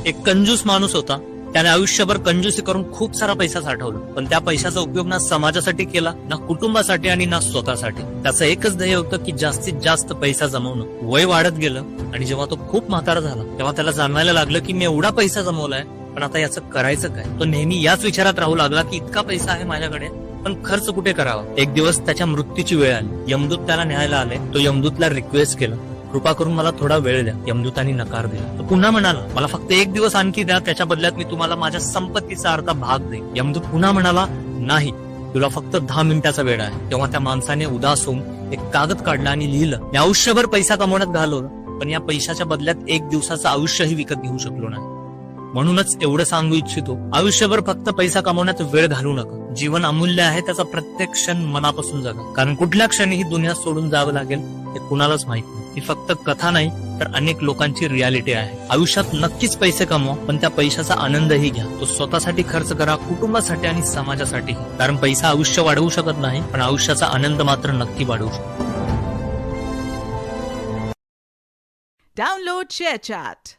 एक कंजूस माणूस होता. त्याने आयुष्यभर कंजूसी करून खूप सारा पैसा साठवला, पण त्या पैशाचा उपयोग ना समाजासाठी केला, ना कुटुंबासाठी आणि ना स्वतःसाठी. त्याचं एकच ध्येय होतं की जास्तीत जास्त पैसा जमवणं. वय वाढत गेलं आणि जेव्हा तो खूप म्हातारा झाला तेव्हा त्याला जाणवायला लागलं की मी एवढा पैसा जमवलाय, पण आता याचं करायचं काय. तो नेहमी याच विचारात राहू लागला की इतका पैसा आहे माझ्याकडे, पण खर्च कुठे करावा. एक दिवस त्याच्या मृत्यूची वेळ आली. यमदूत त्याला न्यायला आले. तो यमदूतला रिक्वेस्ट केला, कृपा करून मला थोडा वेळ द्या. यमदूतांनी नकार दिला. तो पुन्हा म्हणाला, मला फक्त 1 दिवस आणखी द्या, त्याच्या बदल्यात मी तुम्हाला माझ्या संपत्तीचा अर्धा भाग देईन. यमदूत पुन्हा म्हणाला, नाही, तुला फक्त 10 मिनिटाचा वेळ आहे. तेव्हा त्या माणसाने उदास होऊन एक कागद काढला आणि लिहिलं, मी आयुष्यभर पैसा कमवण्यात घालवलं, पण या पैशाच्या बदल्यात 1 दिवसाचं आयुष्यही विकत घेऊ शकलो नाही. म्हणूनच एवढं सांगू इच्छितो, आयुष्यभर फक्त पैसा कमवण्यात वेळ घालू नका. जीवन अमूल्य आहे, त्याचा प्रत्येक क्षण मनापासून जगा. कारण कुठल्या क्षणी ही दुनिया सोडून जावं लागेल हे कुणालाच माहित नाही. ही फक्त कथा नाही तर अनेक लोकांची रियालिटी आहे. आयुष्यात नक्कीच पैसे कमवा, पण त्या पैशाचा आनंदही घ्या. तो स्वतःसाठी खर्च करा, कुटुंबासाठी आणि समाजासाठी. कारण पैसा आयुष्य वाढवू शकत नाही, पण आयुष्याचा आनंद मात्र नक्की वाढवू शकतो. Download ShareChat.